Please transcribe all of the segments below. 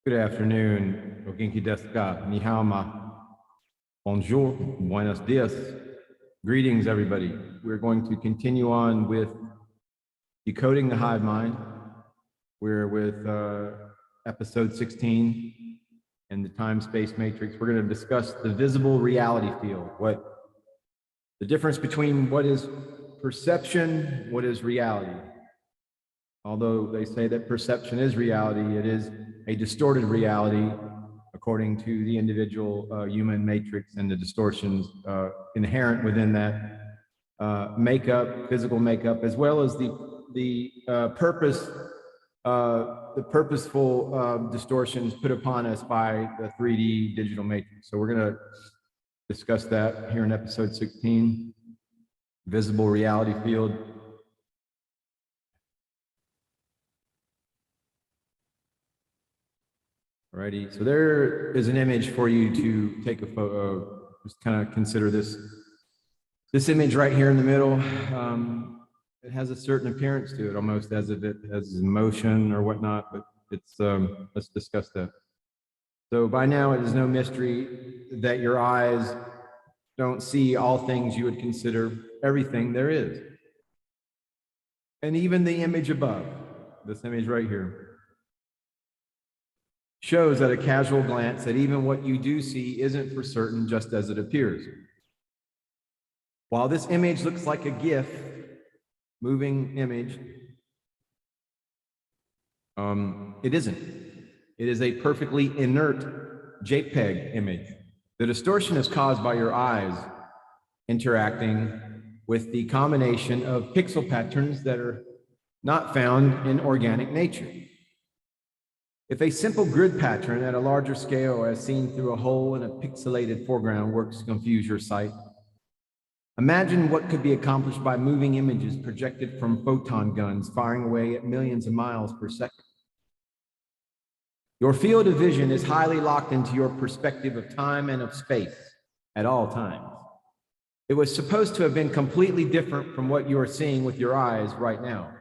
Good afternoon. O genki desu ka? Ni hao ma. Bonjour. Buenos dias. Greetings, everybody. We're going to continue on with decoding the hive mind. We're with episode 16 and the time-space matrix. We're going to discuss the visible reality field. What the difference between what is perception, what is reality. Although they say that perception is reality, it is a distorted reality according to the individual human matrix and the distortions inherent within that makeup, physical makeup, as well as the purposeful distortions put upon us by the 3D digital matrix. So we're going to discuss that here in episode 16, visible reality field. Alrighty, so there is an image for you to take a photo. Just kind of consider this image right here in the middle. It has a certain appearance to it, almost as if it has emotion or whatnot, but it's, let's discuss that. So by now it is no mystery that your eyes don't see all things you would consider everything there is. And even the image above, this image right here, shows at a casual glance that even what you do see isn't for certain just as it appears. While this image looks like a GIF, moving image, it isn't. It is a perfectly inert JPEG image. The distortion is caused by your eyes interacting with the combination of pixel patterns that are not found in organic nature. If a simple grid pattern at a larger scale as seen through a hole in a pixelated foreground works to confuse your sight, imagine what could be accomplished by moving images projected from photon guns firing away at millions of miles per second. Your field of vision is highly locked into your perspective of time and of space at all times. It was supposed to have been completely different from what you are seeing with your eyes right now.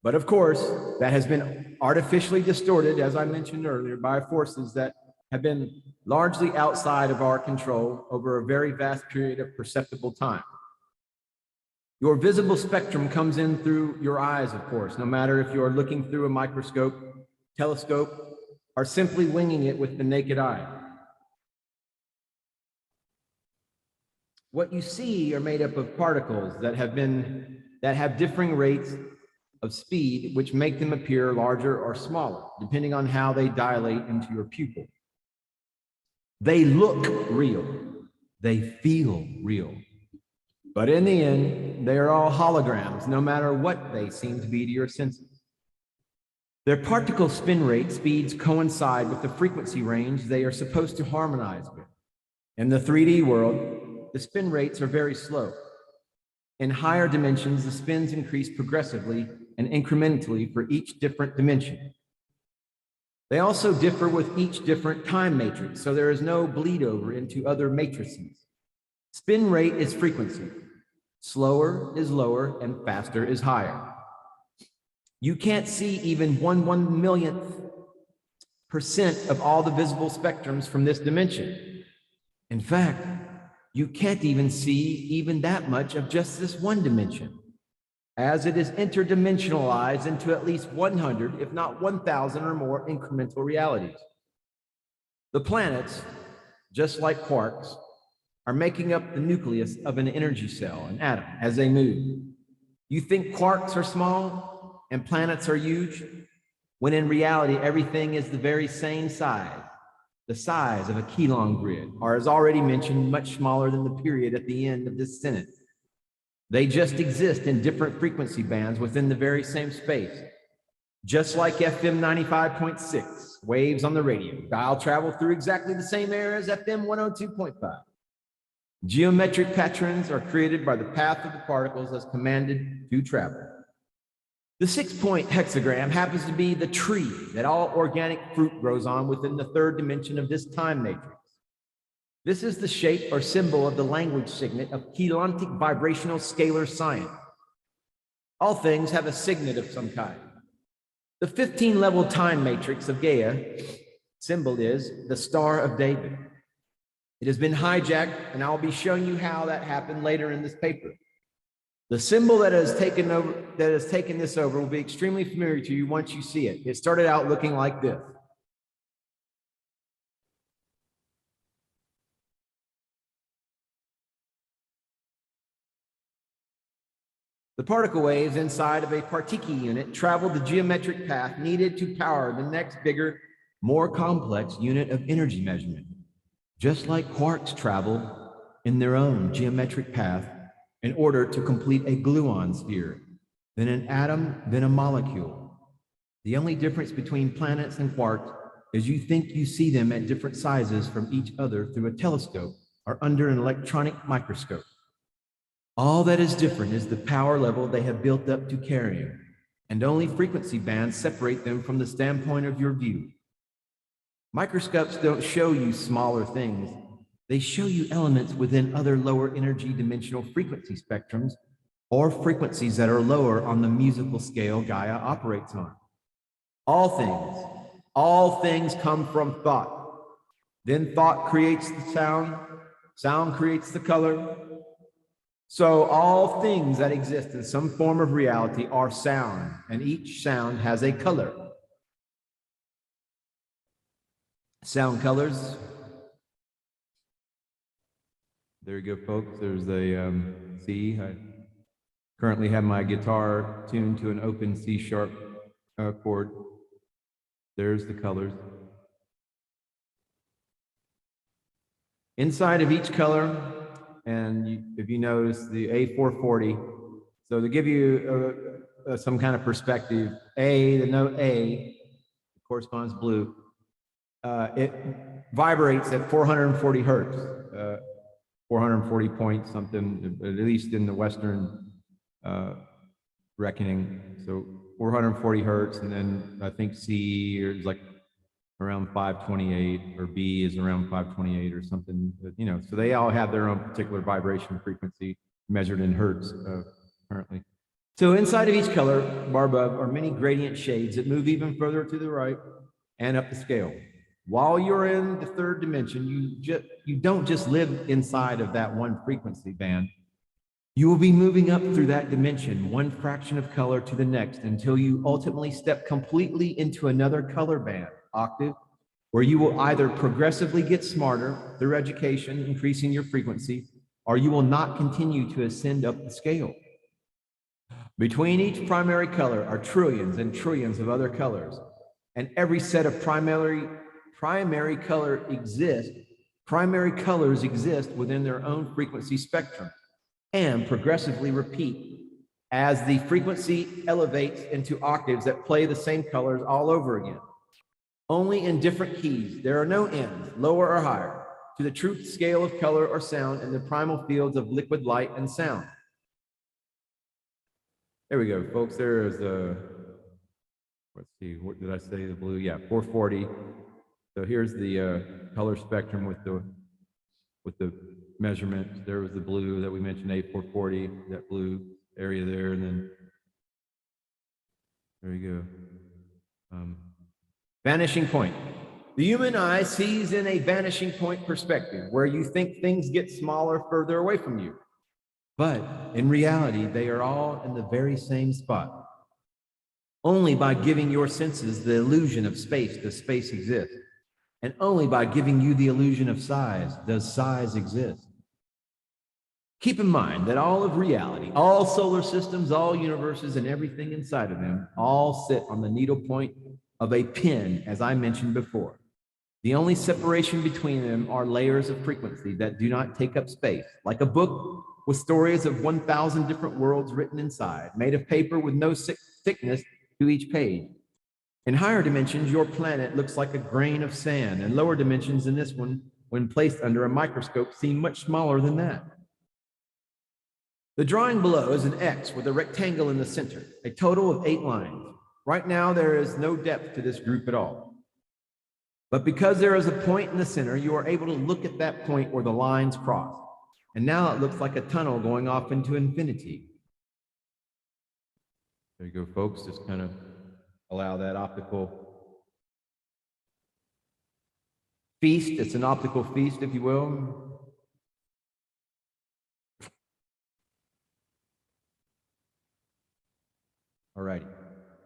But of course, that has been artificially distorted, as I mentioned earlier, by forces that have been largely outside of our control over a very vast period of perceptible time. Your visible spectrum comes in through your eyes, of course, no matter if you are looking through a microscope, telescope, or simply winging it with the naked eye. What you see are made up of particles that have differing rates of speed, which make them appear larger or smaller, depending on how they dilate into your pupil. They look real. They feel real. But in the end, they are all holograms, no matter what they seem to be to your senses. Their particle spin rate speeds coincide with the frequency range they are supposed to harmonize with. In the 3D world, the spin rates are very slow. In higher dimensions, the spins increase progressively and incrementally for each different dimension. They also differ with each different time matrix, so there is no bleed over into other matrices. Spin rate is frequency. Slower is lower and faster is higher. You can't see even 1/1,000,000% of all the visible spectrums from this dimension. In fact, you can't even see even that much of just this one dimension, as it is interdimensionalized into at least 100, if not 1,000 or more incremental realities. The planets, just like quarks, are making up the nucleus of an energy cell, an atom, as they move. You think quarks are small and planets are huge, when in reality, everything is the very same size, the size of a Keylong grid, or as already mentioned, much smaller than the period at the end of this sentence. They just exist in different frequency bands within the very same space. Just like FM 95.6, waves on the radio, dial travel through exactly the same air as FM 102.5. Geometric patterns are created by the path of the particles as commanded to travel. The 6-point hexagram happens to be the tree that all organic fruit grows on within the third dimension of this time matrix. This is the shape or symbol of the language signet of Keylontic vibrational scalar science. All things have a signet of some kind. The 15-level time matrix of Gaia symbol is the Star of David. It has been hijacked, and I'll be showing you how that happened later in this paper. The symbol that has taken this over will be extremely familiar to you once you see it. It started out looking like this. The particle waves inside of a Particle unit travel the geometric path needed to power the next bigger, more complex unit of energy measurement. Just like quarks travel in their own geometric path in order to complete a gluon sphere, then an atom, then a molecule. The only difference between planets and quarks is you think you see them at different sizes from each other through a telescope or under an electronic microscope. All that is different is the power level they have built up to carrying, and only frequency bands separate them from the standpoint of your view. Microscopes don't show you smaller things. They show you elements within other lower energy dimensional frequency spectrums or frequencies that are lower on the musical scale Gaia operates on. All things come from thought. Then thought creates the sound, sound creates the color. So all things that exist in some form of reality are sound, and each sound has a color. Sound colors. There you go, folks. There's a C. I currently have my guitar tuned to an open C sharp chord. There's the colors. Inside of each color, and if you notice the A440, so to give you some kind of perspective, the note A corresponds blue. It vibrates at 440 hertz, 440 point something, at least in the Western reckoning. So 440 hertz, and then I think C is like around 528, or B is around 528 or something, you know, so they all have their own particular vibration frequency measured in hertz currently. So inside of each color bar above are many gradient shades that move even further to the right and up the scale. While you're in the third dimension, you don't just live inside of that one frequency band. You will be moving up through that dimension, one fraction of color to the next, until you ultimately step completely into another color band, octave, where you will either progressively get smarter through education, increasing your frequency, or you will not continue to ascend up the scale. Between each primary color are trillions and trillions of other colors, and every set of primary colors exist within their own frequency spectrum and progressively repeat as the frequency elevates into octaves that play the same colors all over again. Only in different keys. There are no ends, lower or higher, to the truth scale of color or sound in the primal fields of liquid light and sound. There we go, folks. There is a, let's see, what did I say, the blue? Yeah, 440. So here's the color spectrum with the measurement. There was the blue that we mentioned, A440, that blue area there, and then there you go. Vanishing point. The human eye sees in a vanishing point perspective, where you think things get smaller further away from you. But in reality, they are all in the very same spot. Only by giving your senses the illusion of space does space exist. And only by giving you the illusion of size does size exist. Keep in mind that all of reality, all solar systems, all universes, and everything inside of them all sit on the needle point of a pin, as I mentioned before. The only separation between them are layers of frequency that do not take up space, like a book with stories of 1,000 different worlds written inside, made of paper with no thickness to each page. In higher dimensions, your planet looks like a grain of sand, and lower dimensions in this one, when placed under a microscope, seem much smaller than that. The drawing below is an X with a rectangle in the center, a total of 8 lines. Right now, there is no depth to this group at all. But because there is a point in the center, you are able to look at that point where the lines cross. And now it looks like a tunnel going off into infinity. There you go, folks. Just kind of allow that optical feast. It's an optical feast, if you will. All righty.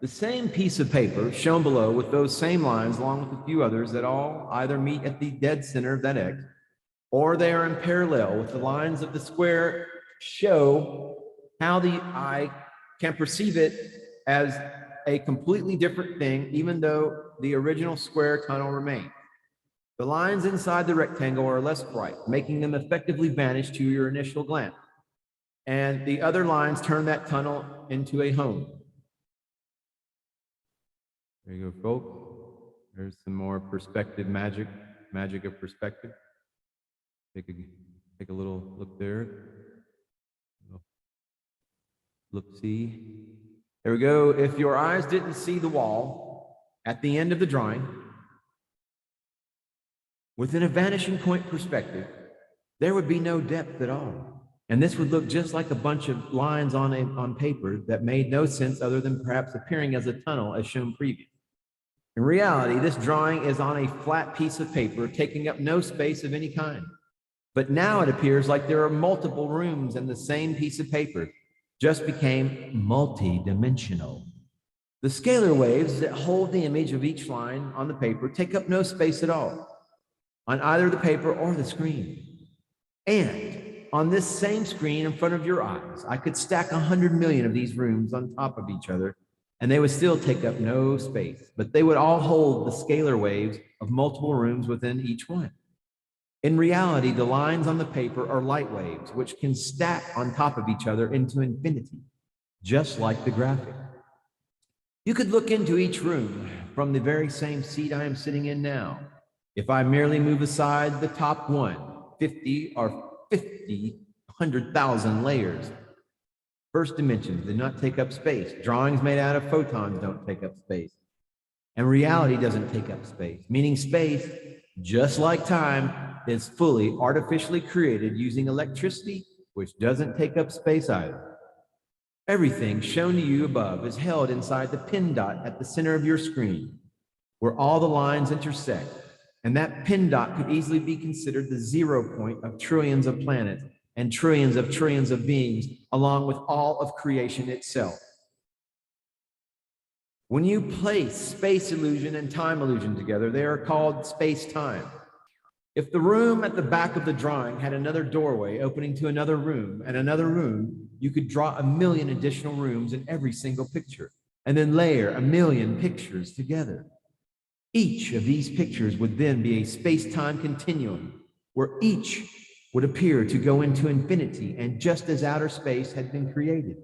The same piece of paper shown below with those same lines, along with a few others that all either meet at the dead center of that X, or they are in parallel with the lines of the square, show how the eye can perceive it as a completely different thing, even though the original square tunnel remains. The lines inside the rectangle are less bright, making them effectively vanish to your initial glance. And the other lines turn that tunnel into a home. There you go, folks. There's some more perspective magic of perspective. Take a little look there. Look, see. There we go. If your eyes didn't see the wall at the end of the drawing, within a vanishing point perspective, there would be no depth at all. And this would look just like a bunch of lines on paper that made no sense other than perhaps appearing as a tunnel as shown previously. In reality, this drawing is on a flat piece of paper, taking up no space of any kind. But now it appears like there are multiple rooms in the same piece of paper, just became multi-dimensional. The scalar waves that hold the image of each line on the paper take up no space at all, on either the paper or the screen. And on this same screen in front of your eyes, I could stack 100 million of these rooms on top of each other, and they would still take up no space, but they would all hold the scalar waves of multiple rooms within each one. In reality, the lines on the paper are light waves, which can stack on top of each other into infinity, just like the graphic. You could look into each room from the very same seat I am sitting in now. If I merely move aside the top one, 50 or 50, 100,000 layers. First dimensions do not take up space. Drawings made out of photons don't take up space. And reality doesn't take up space, meaning space, just like time, is fully artificially created using electricity, which doesn't take up space either. Everything shown to you above is held inside the pin dot at the center of your screen, where all the lines intersect. And that pin dot could easily be considered the 0 point of trillions of planets and trillions of beings, along with all of creation itself. When you place space illusion and time illusion together, they are called space-time. If the room at the back of the drawing had another doorway opening to another room, you could draw 1 million additional rooms in every single picture, and then layer 1 million pictures together. Each of these pictures would then be a space-time continuum, where each would appear to go into infinity, and just as outer space had been created.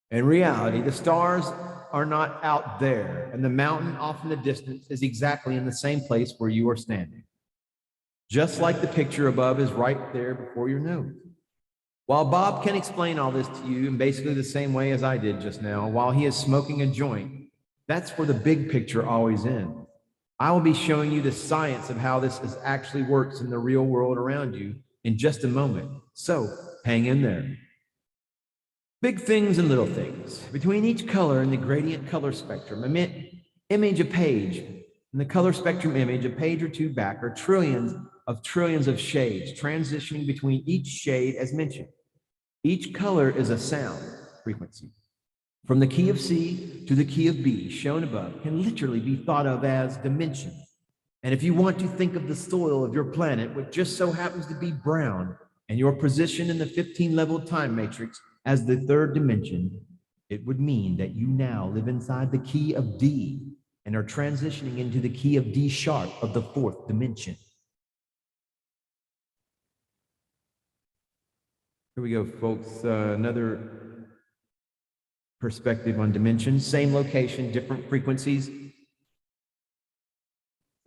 In reality, the stars are not out there, and the mountain off in the distance is exactly in the same place where you are standing. Just like the picture above is right there before your nose. While Bob can explain all this to you in basically the same way as I did just now, while he is smoking a joint, that's where the big picture always ends. I will be showing you the science of how this actually works in the real world around you in just a moment. So hang in there. Big things and little things. Between each color in the gradient color spectrum, image a page. In the color spectrum image, a page or two back, are trillions of shades transitioning between each shade as mentioned. Each color is a sound frequency. From the key of C to the key of B, shown above, can literally be thought of as dimensions. And if you want to think of the soil of your planet, which just so happens to be brown, and your position in the 15-level time matrix as the third dimension, it would mean that you now live inside the key of D and are transitioning into the key of D sharp of the fourth dimension. Here we go, folks. Another perspective on dimensions. Same location, different frequencies.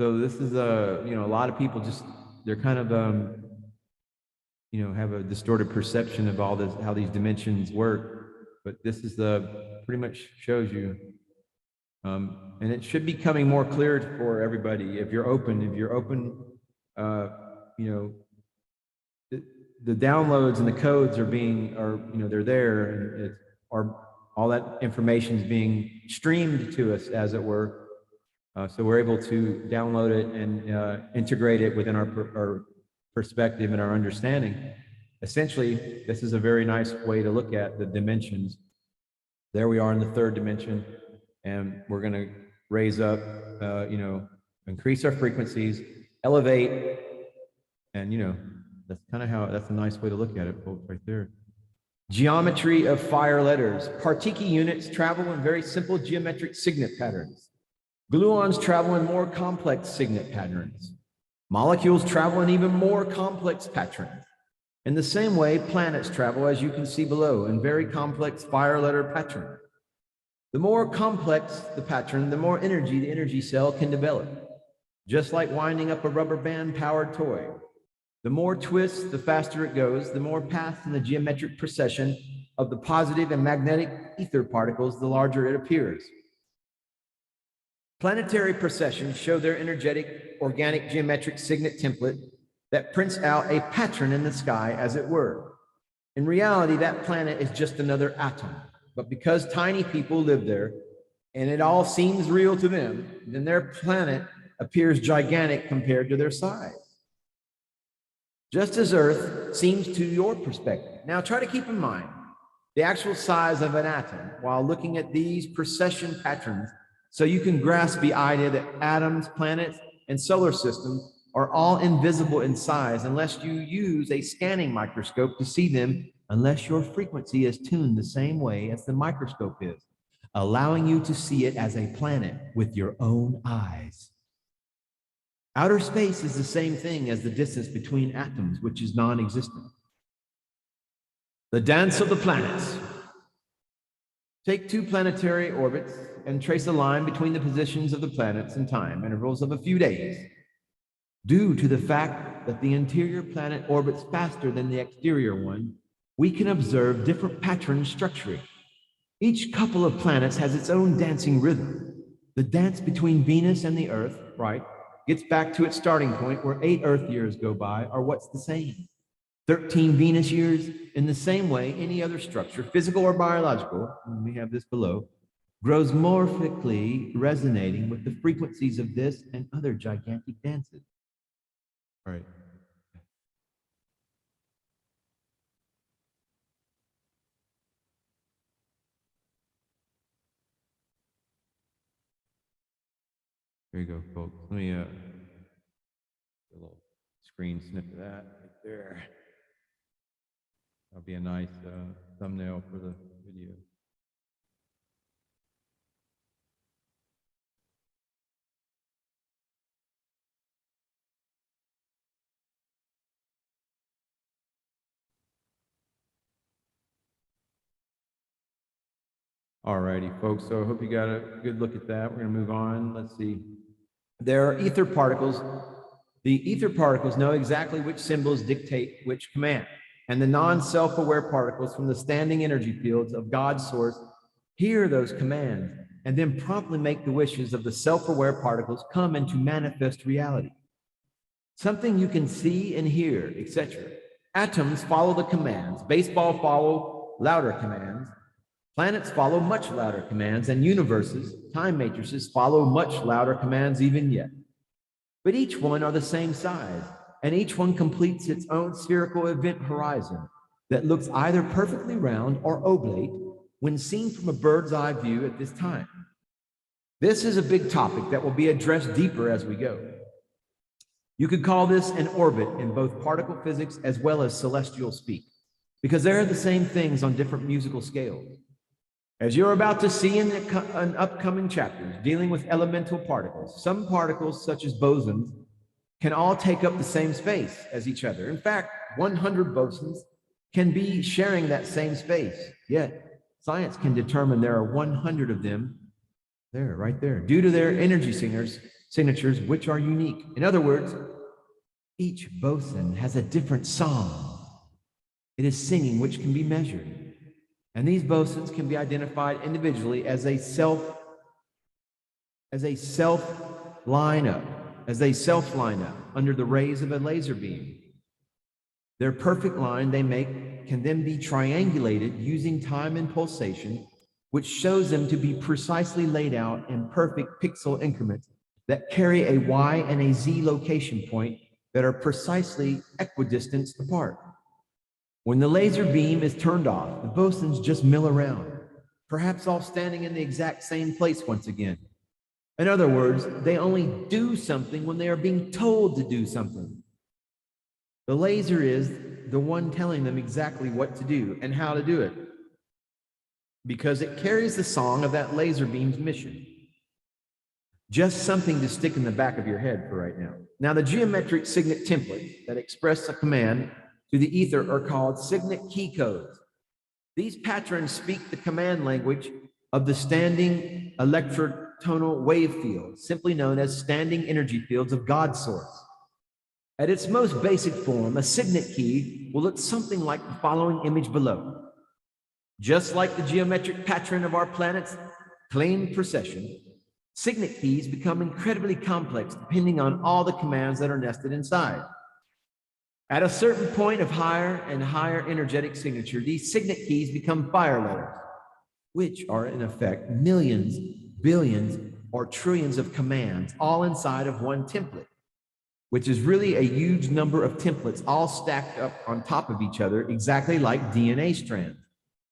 So this is a lot of people they're kind of have a distorted perception of all this, how these dimensions work. But this is pretty much shows you, and it should be coming more clear for everybody if you're open. The downloads and the codes they're there, and all that information is being streamed to us, as it were. So we're able to download it and integrate it within our perspective and our understanding. Essentially, this is a very nice way to look at the dimensions. There we are in the third dimension, and we're going to raise up, increase our frequencies, elevate, and that's kind of how, that's a nice way to look at it, folks, right there. Geometry of fire letters. Partiki units travel in very simple geometric signet patterns. Gluons travel in more complex signet patterns. Molecules travel in even more complex patterns. In the same way, planets travel, as you can see below, in very complex fire letter patterns. The more complex the pattern, the more energy the energy cell can develop. Just like winding up a rubber band powered toy. The more twists, the faster it goes, the more paths in the geometric procession of the positive and magnetic ether particles, the larger it appears. Planetary processions show their energetic, organic geometric signet template that prints out a pattern in the sky, as it were. In reality, that planet is just another atom. But because tiny people live there, and it all seems real to them, then their planet appears gigantic compared to their size. Just as Earth seems to your perspective. Now try to keep in mind the actual size of an atom while looking at these precession patterns, so you can grasp the idea that atoms, planets, and solar systems are all invisible in size unless you use a scanning microscope to see them, unless your frequency is tuned the same way as the microscope is, allowing you to see it as a planet with your own eyes. Outer space is the same thing as the distance between atoms, which is non-existent. The dance of the planets. Take two planetary orbits and trace a line between the positions of the planets in time intervals of a few days. Due to the fact that the interior planet orbits faster than the exterior one, we can observe different patterns structuring. Each couple of planets has its own dancing rhythm. The dance between Venus and the Earth, right, gets back to its starting point where 8 Earth years go by, or what's the same? 13 Venus years. In the same way, any other structure, physical or biological, and we have this below, grows morphically resonating with the frequencies of this and other gigantic dances. All right. Here you go, folks. Let me a little screen snip of that right there. That'll be a nice thumbnail for the video. All righty, folks. So I hope you got a good look at that. We're going to move on. Let's see. There are ether particles. The ether particles know exactly which symbols dictate which command. And the non-self-aware particles from the standing energy fields of God's source hear those commands and then promptly make the wishes of the self-aware particles come into manifest reality. Something you can see and hear, etc. Atoms follow the commands. Baseball follow louder commands. Planets follow much louder commands, and universes, time matrices, follow much louder commands even yet. But each one are the same size, and each one completes its own spherical event horizon that looks either perfectly round or oblate when seen from a bird's eye view at this time. This is a big topic that will be addressed deeper as we go. You could call this an orbit in both particle physics as well as celestial speak, because they are the same things on different musical scales. As you're about to see in upcoming chapters dealing with elemental particles, some particles, such as bosons, can all take up the same space as each other. In fact, 100 bosons can be sharing that same space. Yet, science can determine there are 100 of them there, right there, due to their energy signatures, which are unique. In other words, each boson has a different song. It is singing which can be measured. And these bosons can be identified individually as they self line up under the rays of a laser beam. Their perfect line they make can then be triangulated using time and pulsation, which shows them to be precisely laid out in perfect pixel increments that carry a Y and a Z location point that are precisely equidistanced apart. When the laser beam is turned off, the bosons just mill around, perhaps all standing in the exact same place once again. In other words, they only do something when they are being told to do something. The laser is the one telling them exactly what to do and how to do it, because it carries the song of that laser beam's mission. Just something to stick in the back of your head for right now. Now, the geometric signet templates that express a command to the ether are called Signet Key Codes. These patterns speak the command language of the standing electrotonal wave field, simply known as standing energy fields of God's source. At its most basic form, a signet key will look something like the following image below. Just like the geometric pattern of our planet's plane precession, signet keys become incredibly complex depending on all the commands that are nested inside. At a certain point of higher and higher energetic signature, these signet keys become fire letters, which are in effect millions, billions, or trillions of commands all inside of one template, which is really a huge number of templates all stacked up on top of each other, exactly like DNA strands,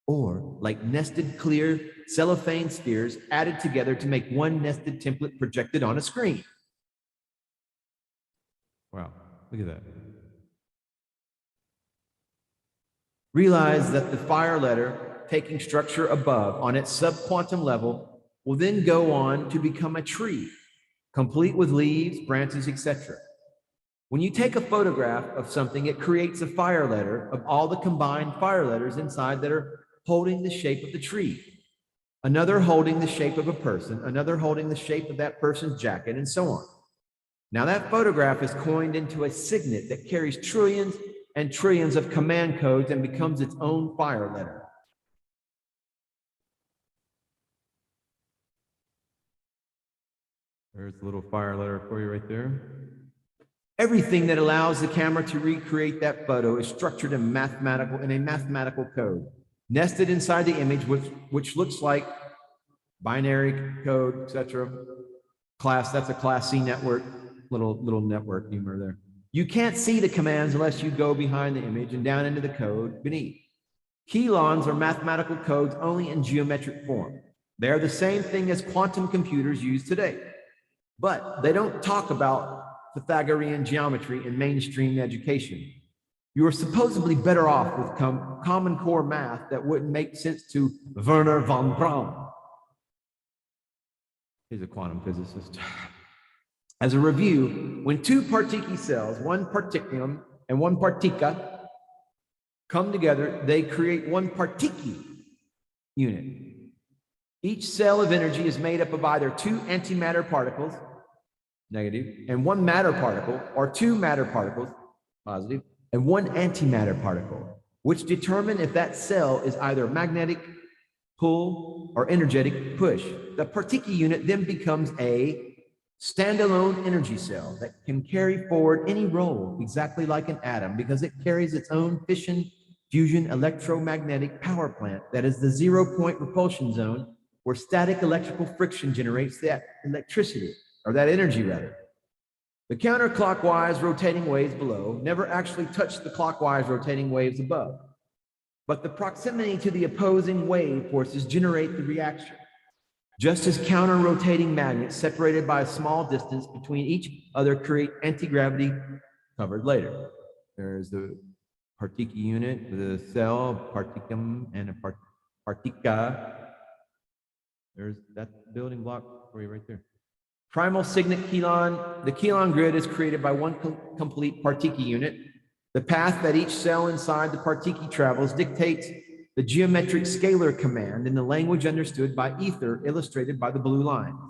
or like nested clear cellophane spheres added together to make one nested template projected on a screen. Wow, look at that. Realize that the fire letter, taking structure above on its subquantum level, will then go on to become a tree, complete with leaves, branches, etc. When you take a photograph of something, it creates a fire letter of all the combined fire letters inside that are holding the shape of the tree. Another holding the shape of a person, another holding the shape of that person's jacket, and so on. Now that photograph is coined into a signet that carries trillions and trillions of command codes and becomes its own fire letter. There's a little fire letter for you right there. Everything that allows the camera to recreate that photo is structured in a mathematical code, nested inside the image, which looks like binary code, etc. That's a class C network, little network humor there. You can't see the commands unless you go behind the image and down into the code beneath. Keylons are mathematical codes only in geometric form. They are the same thing as quantum computers use today, but they don't talk about Pythagorean geometry in mainstream education. You are supposedly better off with common core math that wouldn't make sense to Werner von Braun. He's a quantum physicist. As a review, when two particle cells, one particulum and one partica, come together, they create one particle unit. Each cell of energy is made up of either two antimatter particles, negative, and one matter particle, or two matter particles, positive, and one antimatter particle, which determine if that cell is either magnetic pull or energetic push. The particle unit then becomes a standalone energy cell that can carry forward any role exactly like an atom, because it carries its own fission fusion electromagnetic power plant that is the 0-point repulsion zone where static electrical friction generates that electricity, or that energy rather. The counterclockwise rotating waves below never actually touch the clockwise rotating waves above, but the proximity to the opposing wave forces generate the reaction. Just as counter-rotating magnets separated by a small distance between each other create anti-gravity, covered later. There's the particle unit, the cell, particum, and a partica. There's that building block for you right there. Primal signet keylon. The keylon grid is created by one complete particle unit. The path that each cell inside the particle travels dictates the geometric scalar command in the language understood by ether, illustrated by the blue lines.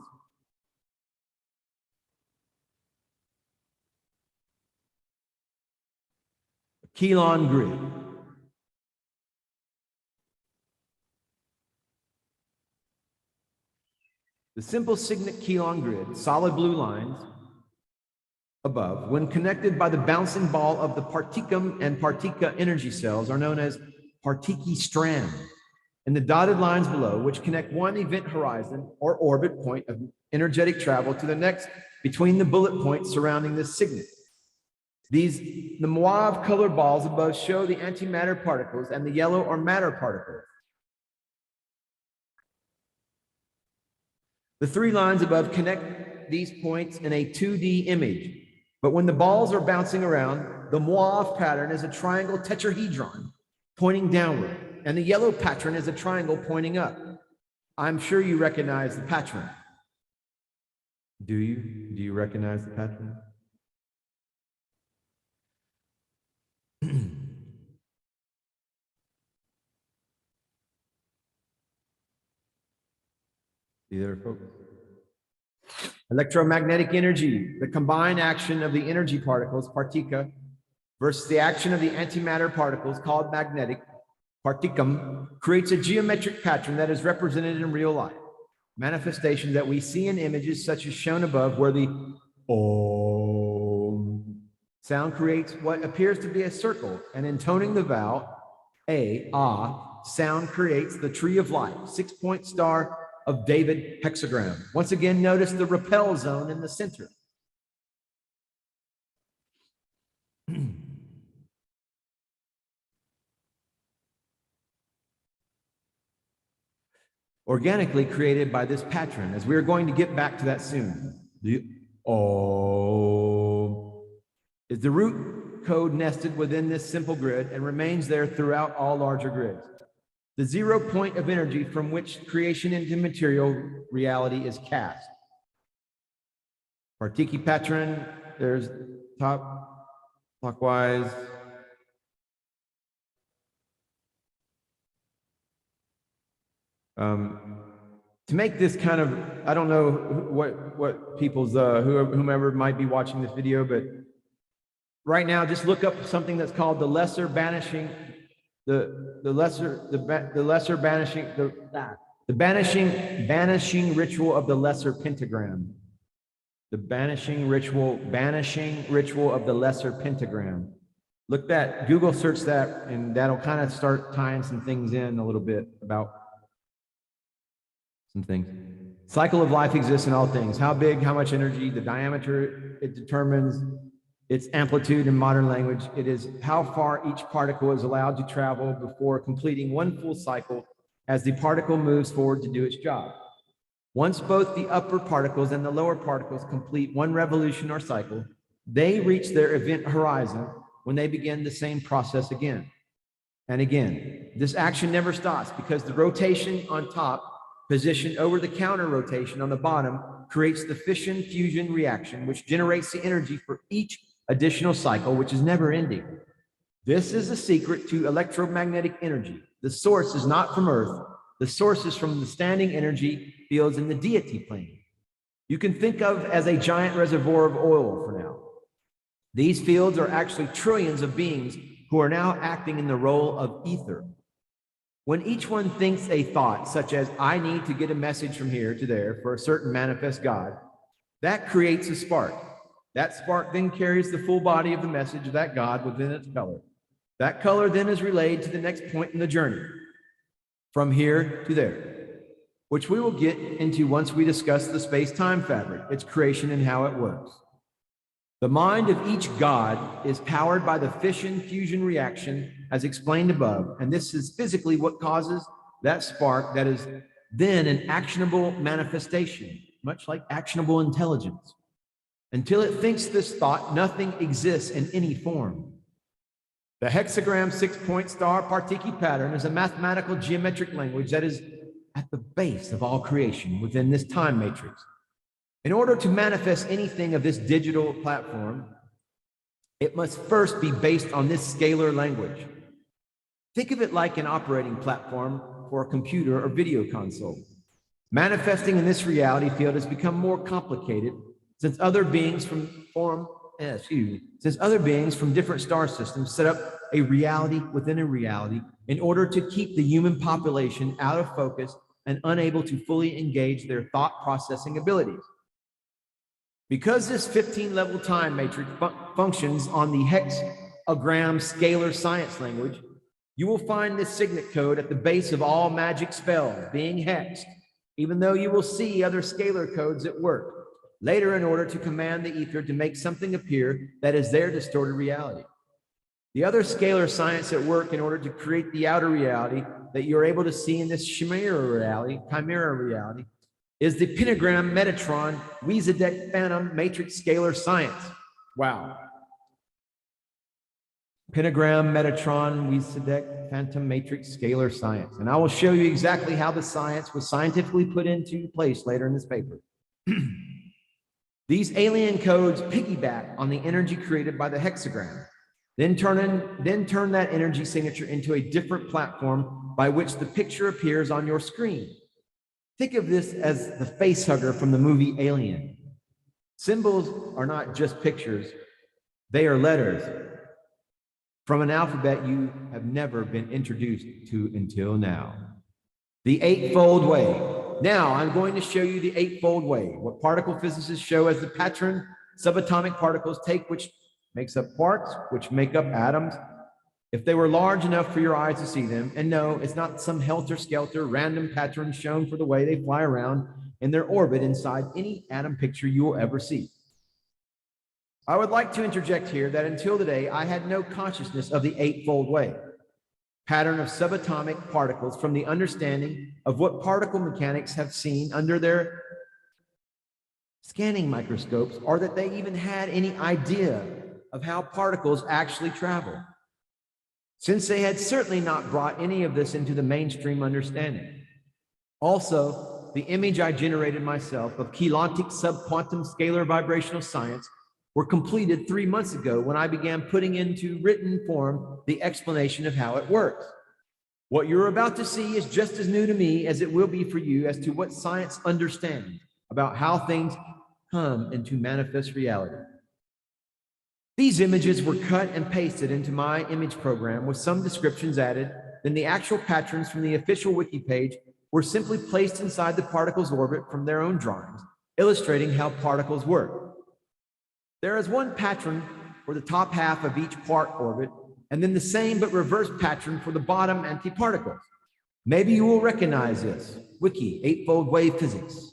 Keylon grid. The simple signet keylon grid, solid blue lines above, when connected by the bouncing ball of the particum and partica energy cells, are known as particle strands. And the dotted lines below, which connect one event horizon or orbit point of energetic travel to the next between the bullet points surrounding this signet. The mauve colored balls above show the antimatter particles, and the yellow are matter particles. The 3 lines above connect these points in a 2D image, but when the balls are bouncing around, the mauve pattern is a triangle tetrahedron pointing downward, and the yellow pattern is a triangle pointing up. I'm sure you recognize the pattern. Do you? Do you recognize the pattern? See there, folks? Electromagnetic energy, the combined action of the energy particles, partica, versus the action of the antimatter particles, called magnetic, particum, creates a geometric pattern that is represented in real life. Manifestations that we see in images such as shown above, where the Om sound creates what appears to be a circle, and intoning the vowel sound creates the tree of life, 6-point star of David hexagram. Once again, notice the repel zone in the center. Organically created by this pattern, as we are going to get back to that soon. The O is the root code nested within this simple grid and remains there throughout all larger grids. The 0 point of energy from which creation into material reality is cast. Partiki pattern, there's top, clockwise. To make this kind of, I don't know what people's, whomever might be watching this video, but right now, just look up something that's called the lesser banishing, the banishing ritual of the lesser pentagram. The banishing ritual of the lesser pentagram. Look that, Google search that, and that'll kind of start tying some things in a little bit about some things. Cycle of life exists in all things. How big, how much energy, the diameter, it determines its amplitude in modern language. It is how far each particle is allowed to travel before completing one full cycle as the particle moves forward to do its job. Once both the upper particles and the lower particles complete one revolution or cycle, they reach their event horizon when they begin the same process again and again. This action never stops because the rotation on top, positioned over the counter rotation on the bottom, creates the fission fusion reaction, which generates the energy for each additional cycle, which is never ending. This is the secret to electromagnetic energy. The source is not from Earth. The source is from the standing energy fields in the deity plane. You can think of as a giant reservoir of oil for now. These fields are actually trillions of beings who are now acting in the role of ether. When each one thinks a thought, such as, I need to get a message from here to there for a certain manifest God, that creates a spark. That spark then carries the full body of the message of that God within its color. That color then is relayed to the next point in the journey, from here to there, which we will get into once we discuss the space-time fabric, its creation, and how it works. The mind of each God is powered by the fission fusion reaction as explained above, and this is physically what causes that spark that is then an actionable manifestation, much like actionable intelligence. Until it thinks this thought, nothing exists in any form. The hexagram 6-point star Partiki pattern is a mathematical geometric language that is at the base of all creation within this time matrix. In order to manifest anything of this digital platform, it must first be based on this scalar language. Think of it like an operating platform for a computer or video console. Manifesting in this reality field has become more complicated since other beings from different star systems set up a reality within a reality in order to keep the human population out of focus and unable to fully engage their thought processing abilities. Because this 15-level time matrix functions on the hexagram scalar science language, you will find this signet code at the base of all magic spells being hexed, even though you will see other scalar codes at work, later in order to command the ether to make something appear that is their distorted reality. The other scalar science at work in order to create the outer reality that you're able to see in this chimera reality, is the pentagram, Metatron, Wezadek, Phantom, Matrix Scalar Science. Wow. Pentagram, Metatron, Wezadek, Phantom, Matrix Scalar Science. And I will show you exactly how the science was scientifically put into place later in this paper. These alien codes piggyback on the energy created by the hexagram, then turn that energy signature into a different platform by which the picture appears on your screen. Think of this as the face hugger from the movie Alien. Symbols are not just pictures, they are letters from an alphabet you have never been introduced to until now. The eightfold way. Now I'm going to show you the eightfold way, what particle physicists show as the pattern subatomic particles take, which makes up quarks, which make up atoms, if they were large enough for your eyes to see them. And no, it's not some helter-skelter random pattern shown for the way they fly around in their orbit inside any atom picture you will ever see. I would like to interject here that until today, I had no consciousness of the eightfold way, pattern of subatomic particles from the understanding of what particle mechanics have seen under their scanning microscopes, or that they even had any idea of how particles actually travel, since they had certainly not brought any of this into the mainstream understanding. Also, the image I generated myself of Keylontic subquantum scalar vibrational science were completed 3 months ago when I began putting into written form the explanation of how it works. What you're about to see is just as new to me as it will be for you as to what science understands about how things come into manifest reality. These images were cut and pasted into my image program with some descriptions added. Then the actual patterns from the official wiki page were simply placed inside the particle's orbit from their own drawings, illustrating how particles work. There is one pattern for the top half of each quark orbit, and then the same but reverse pattern for the bottom antiparticles. Maybe you will recognize this. Wiki, eightfold wave physics.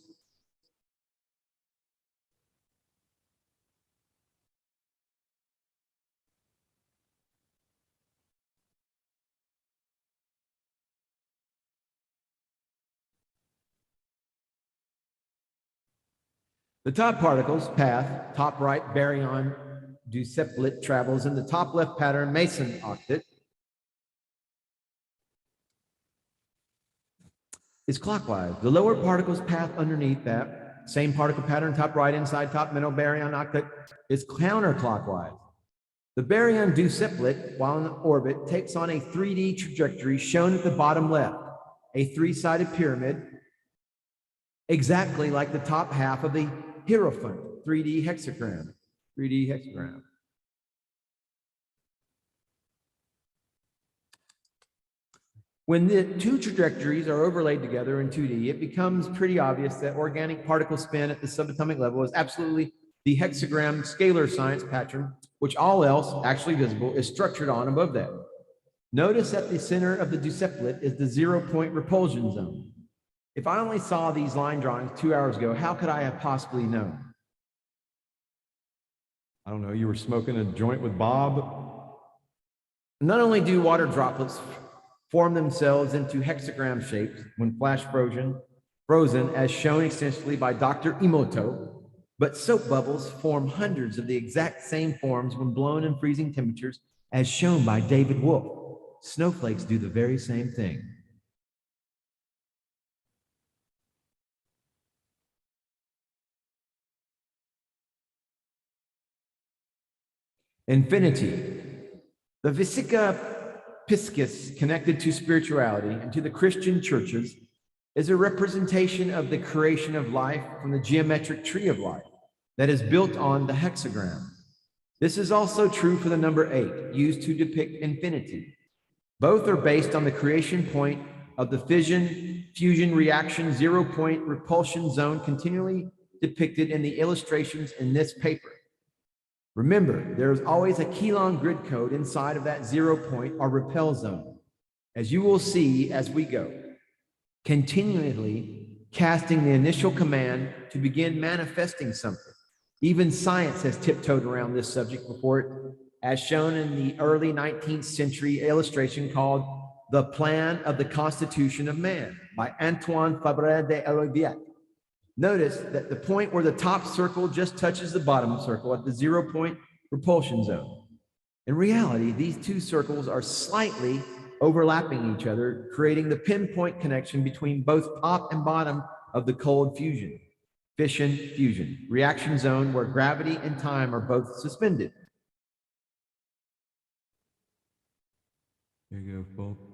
The top particle's path, top right baryon duceplet, travels in the top left pattern Mason octet, is clockwise. The lower particle's path underneath that same particle pattern, top right inside top middle baryon octet, is counterclockwise. The baryon duceplet, while in orbit, takes on a 3D trajectory shown at the bottom left, a three-sided pyramid, exactly like the top half of the Hierophant 3D hexagram. When the two trajectories are overlaid together in 2D, it becomes pretty obvious that organic particle spin at the subatomic level is absolutely the hexagram scalar science pattern, which all else actually visible is structured on above that. Notice at the center of the duceplet is the 0-point repulsion zone. If I only saw these line drawings 2 hours ago, how could I have possibly known? I don't know, you were smoking a joint with Bob? Not only do water droplets form themselves into hexagram shapes when flash frozen, as shown extensively by Dr. Emoto, but soap bubbles form hundreds of the exact same forms when blown in freezing temperatures, as shown by David Wolf. Snowflakes do the very same thing. Infinity. The Vesica Piscis, connected to spirituality and to the Christian churches, is a representation of the creation of life from the geometric tree of life that is built on the hexagram. This is also true for the number 8, used to depict infinity. Both are based on the creation point of the fission-fusion reaction 0-point repulsion zone continually depicted in the illustrations in this paper. Remember, there is always a Keylon grid code inside of that 0-point or repel zone, as you will see as we go. Continually, casting the initial command to begin manifesting something. Even science has tiptoed around this subject before it, as shown in the early 19th century illustration called The Plan of the Constitution of Man by Antoine Fabre de Olivier. Notice that the point where the top circle just touches the bottom circle at the 0-point repulsion zone. In reality, these two circles are slightly overlapping each other, creating the pinpoint connection between both top and bottom of the cold fusion, fission fusion, reaction zone where gravity and time are both suspended. There you go, folks.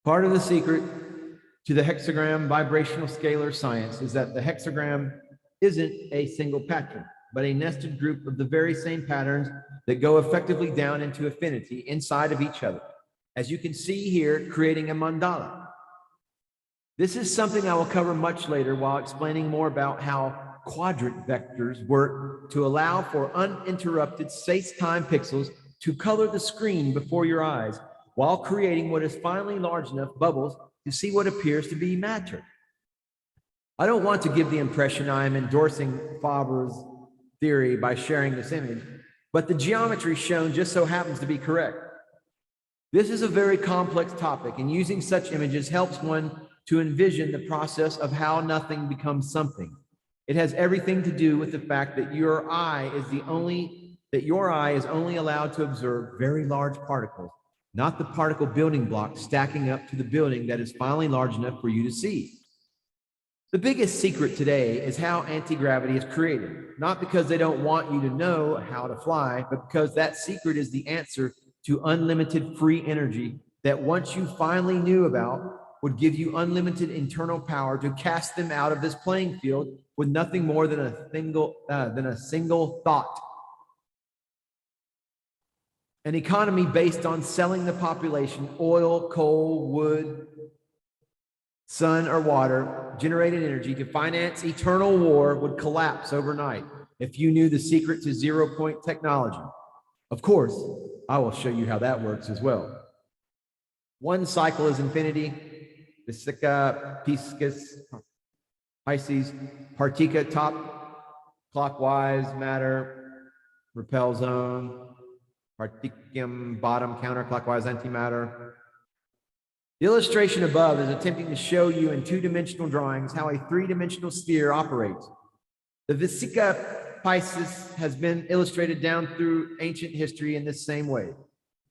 Part of the secret to the hexagram vibrational scalar science is that the hexagram isn't a single pattern, but a nested group of the very same patterns that go effectively down into affinity inside of each other, as you can see here, creating a mandala. This is something I will cover much later while explaining more about how quadrant vectors work to allow for uninterrupted space-time pixels to color the screen before your eyes, while creating what is finally large enough bubbles to see what appears to be matter. I don't want to give the impression I am endorsing Fabre's theory by sharing this image, but the geometry shown just so happens to be correct. This is a very complex topic, and using such images helps one to envision the process of how nothing becomes something. It has everything to do with the fact that your eye is only allowed to observe very large particles, not the particle building blocks stacking up to the building that is finally large enough for you to see. The biggest secret today is how anti-gravity is created, not because they don't want you to know how to fly, but because that secret is the answer to unlimited free energy that once you finally knew about would give you unlimited internal power to cast them out of this playing field with nothing more than a single thought. An economy based on selling the population oil, coal, wood, sun, or water generated energy to finance eternal war would collapse overnight if you knew the secret to 0-point technology. Of course, I will show you how that works as well. One cycle is infinity, Vesica, Piscis, Pisces, Partika, top clockwise matter, repel zone, Particum, bottom counterclockwise antimatter. The illustration above is attempting to show you in two-dimensional drawings how a three-dimensional sphere operates. The Vesica Pisces has been illustrated down through ancient history in this same way.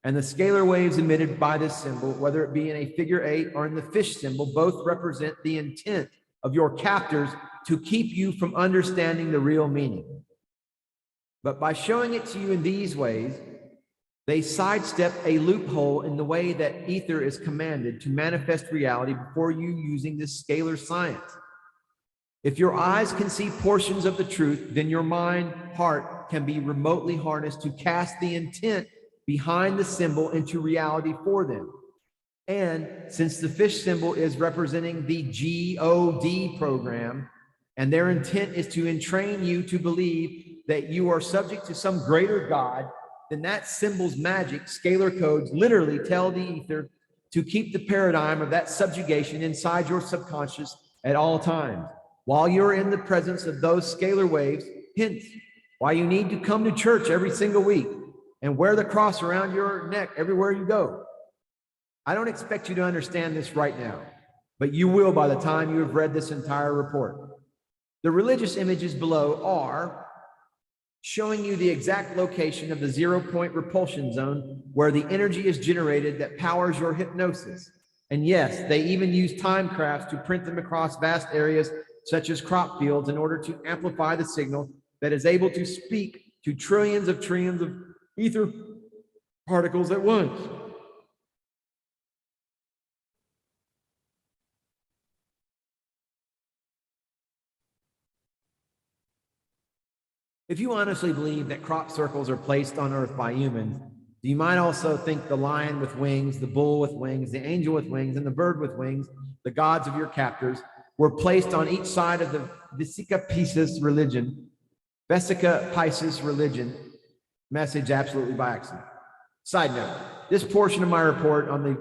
And the scalar waves emitted by this symbol, whether it be in a figure 8 or in the fish symbol, both represent the intent of your captors to keep you from understanding the real meaning. But by showing it to you in these ways, they sidestep a loophole in the way that ether is commanded to manifest reality before you using this scalar science. If your eyes can see portions of the truth, then your mind, heart can be remotely harnessed to cast the intent behind the symbol into reality for them. And since the fish symbol is representing the G.O.D program, and their intent is to entrain you to believe that you are subject to some greater God, then that symbol's magic, scalar codes, literally tell the ether to keep the paradigm of that subjugation inside your subconscious at all times, while you're in the presence of those scalar waves, hence why you need to come to church every single week and wear the cross around your neck everywhere you go. I don't expect you to understand this right now, but you will by the time you have read this entire report. The religious images below are showing you the exact location of the 0-point repulsion zone where the energy is generated that powers your hypnosis. And yes, they even use time crafts to print them across vast areas such as crop fields in order to amplify the signal that is able to speak to trillions of ether particles at once. If you honestly believe that crop circles are placed on Earth by humans, you might also think the lion with wings, the bull with wings, the angel with wings, and the bird with wings, the gods of your captors, were placed on each side of the Vesica Pisces religion Vesica Pisces religion message absolutely by accident. Side note, this portion of my report on the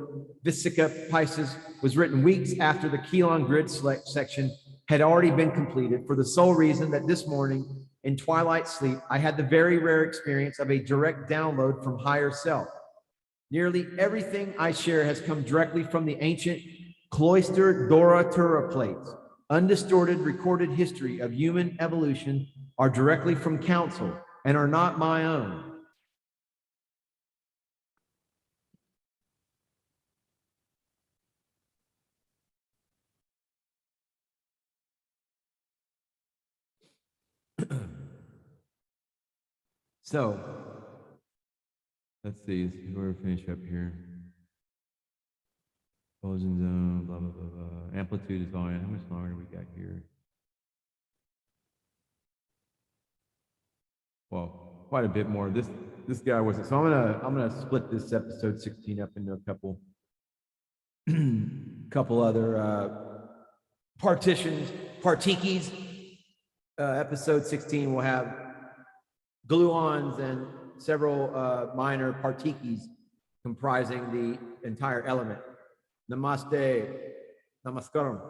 Vesica Pisces was written weeks after the Keylon grid select section had already been completed, for the sole reason that this morning in twilight sleep, I had the very rare experience of a direct download from higher self. Nearly everything I share has come directly from the ancient cloistered Dora-Tura plates. Undistorted recorded history of human evolution are directly from council and are not my own. So, let's see, we're finish up here. Explosion zone, blah, blah, blah, blah. Amplitude is on. How much longer do we got here? Well, quite a bit more. This guy wasn't. So I'm gonna split this episode 16 up into a couple other partitions, partikis. Episode 16 will have gluons and several minor partikis comprising the entire element. Namaste, namaskaram.